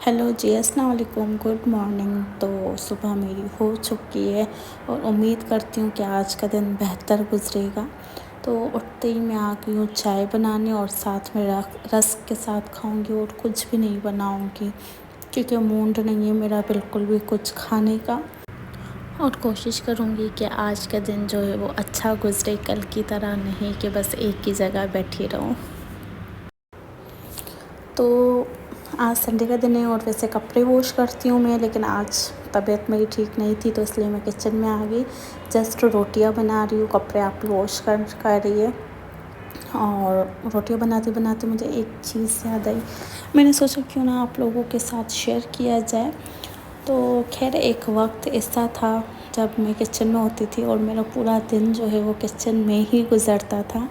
Hello जी, अस्सलाम वालेकुम, good morning. तो सुबह मेरी हो चुकी है और उम्मीद करती हूँ कि आज का दिन बेहतर गुजरेगा। तो उठते ही मैं आ गई हूँ चाय बनाने और साथ में रस्क के साथ खाऊंगी और कुछ भी नहीं बनाऊंगी क्योंकि मूड नहीं है मेरा बिल्कुल भी कुछ खाने का। और कोशिश करूँगी कि आज का दिन जो है वो अच्छा गुजरे, कल की तरह नहीं कि बस एक ही जगह बैठी रहूँ। तो आज संडे का दिन है और वैसे कपड़े वॉश करती हूँ मैं, लेकिन आज तबीयत मेरी ठीक नहीं थी तो इसलिए मैं किचन में आ गई। जस्ट रोटियां बना रही हूँ, कपड़े आप वॉश कर रही है। और रोटियां बनाते बनाते मुझे एक चीज़ याद आई, मैंने सोचा क्यों ना आप लोगों के साथ शेयर किया जाए। तो खैर एक वक्त ऐसा था जब मैं किचन में होती थी और मेरा पूरा दिन जो है वो किचन में ही गुज़रता था।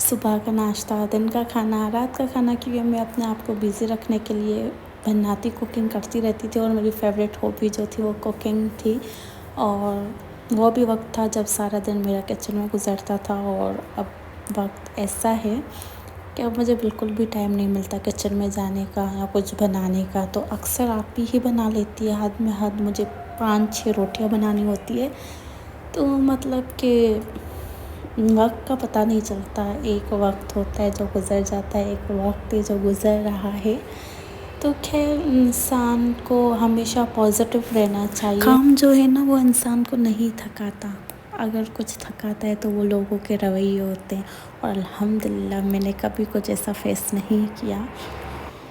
सुबह का नाश्ता, दिन का खाना, रात का खाना, क्योंकि मैं अपने आप को बिज़ी रखने के लिए बनाती कुकिंग करती रहती थी और मेरी फेवरेट हॉबी जो थी वो कुकिंग थी। और वो भी वक्त था जब सारा दिन मेरा किचन में गुज़रता था। और अब वक्त ऐसा है कि अब मुझे बिल्कुल भी टाइम नहीं मिलता किचन में जाने का या कुछ बनाने का। तो अक्सर आप ही बना लेती है, हद में हद मुझे 5-6 रोटियां बनानी होती है। तो मतलब कि वक्त का पता नहीं चलता, एक वक्त होता है जो गुज़र जाता है, एक वक्त है जो गुज़र रहा है। तो खैर इंसान को हमेशा पॉजिटिव रहना चाहिए। काम जो है ना वो इंसान को नहीं थकाता, अगर कुछ थकाता है तो वो लोगों के रवैये होते हैं। और अल्हम्दुलिल्लाह मैंने कभी कुछ ऐसा फेस नहीं किया।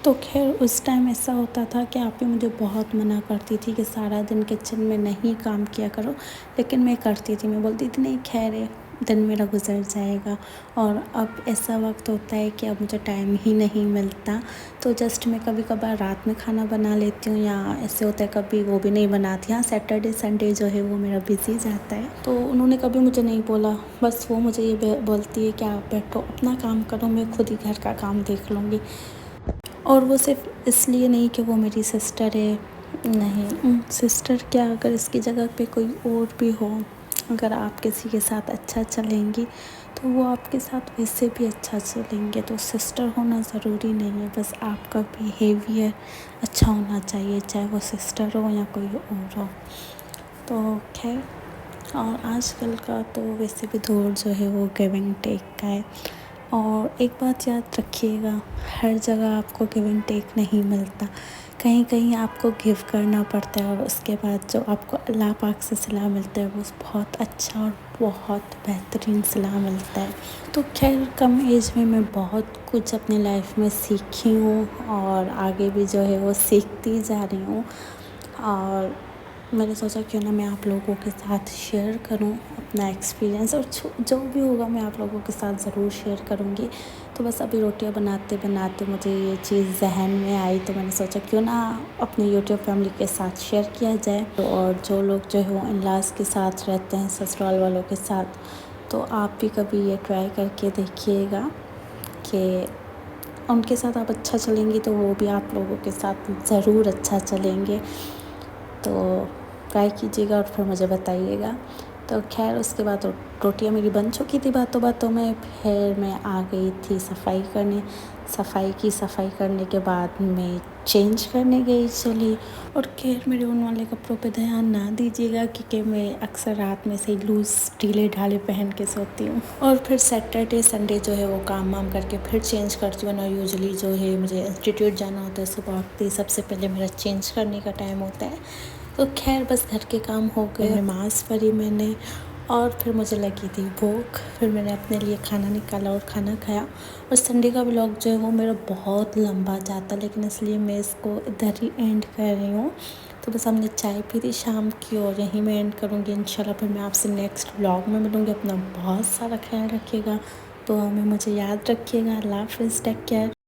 तो खैर उस टाइम ऐसा होता था कि आप ही मुझे बहुत मना करती थी कि सारा दिन किचन में नहीं काम किया करो, लेकिन मैं करती थी। मैं बोलती थी नहीं खैर है, दिन मेरा गुजर जाएगा। और अब ऐसा वक्त होता है कि अब मुझे टाइम ही नहीं मिलता। तो जस्ट मैं कभी कभार रात में खाना बना लेती हूँ या ऐसे होता है कभी वो भी नहीं बनाती। हाँ, सैटरडे संडे जो है वो मेरा बिज़ी जाता है। तो उन्होंने कभी मुझे नहीं बोला, बस वो मुझे ये बोलती है कि आप बैठो अपना काम करो, मैं खुद ही घर का काम देख लूँगी। और वो सिर्फ इसलिए नहीं कि वो मेरी सिस्टर है, नहीं सिस्टर क्या, अगर इसकी जगह पे कोई और भी हो, अगर आप किसी के साथ अच्छा चलेंगी तो वो आपके साथ वैसे भी अच्छा चलेंगे। तो सिस्टर होना ज़रूरी नहीं है, बस आपका बिहेवियर अच्छा होना चाहिए, चाहे वो सिस्टर हो या कोई और हो। तो खैर, और आजकल का तो वैसे भी दौर जो है वो गिविंग टेक का है। और एक बात याद रखिएगा, हर जगह आपको गिव एंड टेक नहीं मिलता, कहीं कहीं आपको गिव करना पड़ता है और उसके बाद जो आपको अल्लाह पाक से सिला मिलता है वो बहुत अच्छा और बहुत बेहतरीन सिला मिलता है। तो खैर कम एज में मैं बहुत कुछ अपनी लाइफ में सीखी हूँ और आगे भी जो है वो सीखती जा रही हूँ। और मैंने सोचा क्यों ना मैं आप लोगों के साथ शेयर करूं अपना एक्सपीरियंस, और जो भी होगा मैं आप लोगों के साथ ज़रूर शेयर करूंगी। तो बस अभी रोटियां बनाते बनाते मुझे ये चीज़ जहन में आई, तो मैंने सोचा क्यों ना अपनी यूट्यूब फैमिली के साथ शेयर किया जाए। तो और जो लोग जो है वो इन-लॉज़ के साथ रहते हैं, ससुराल वालों के साथ, तो आप भी कभी ये ट्राई करके देखिएगा कि उनके साथ आप अच्छा चलेंगी तो वो भी आप लोगों के साथ ज़रूर अच्छा चलेंगे। तो ट्राई कीजिएगा और फिर मुझे बताइएगा। तो खैर उसके बाद रोटियां मेरी बन चुकी थी बातों बातों में, फिर मैं आ गई थी सफाई करने। सफाई करने के बाद मैं चेंज करने गई चली। और खैर मेरे उन वाले कपड़ों पे ध्यान ना दीजिएगा क्योंकि मैं अक्सर रात में से लूज़ ढीले ढाले पहन के सोती हूँ और फिर सैटरडे संडे जो है वो काम वाम करके फिर चेंज करती हूँ ना। यूजुअली जो है मुझे इंस्टीट्यूट जाना होता है, सुबह उठते ही सबसे पहले मेरा चेंज करने का टाइम होता है। तो खैर बस घर के काम हो गए, नमाज़ पढ़ी मैंने और फिर मुझे लगी थी भूख, फिर मैंने अपने लिए खाना निकाला और खाना खाया। और संडे का व्लॉग जो है वो मेरा बहुत लंबा जाता, लेकिन इसलिए मैं इसको इधर ही एंड कर रही हूँ। तो बस हमने चाय पी थी शाम की और यहीं मैं एंड करूँगी इंशाल्लाह। फिर मैं आपसे नेक्स्ट व्लॉग में मिलूँगी। अपना बहुत सारा ख्याल रखिएगा, तो हमें मुझे याद रखिएगा। अल्लाह हाफ़िज़, टेक केयर।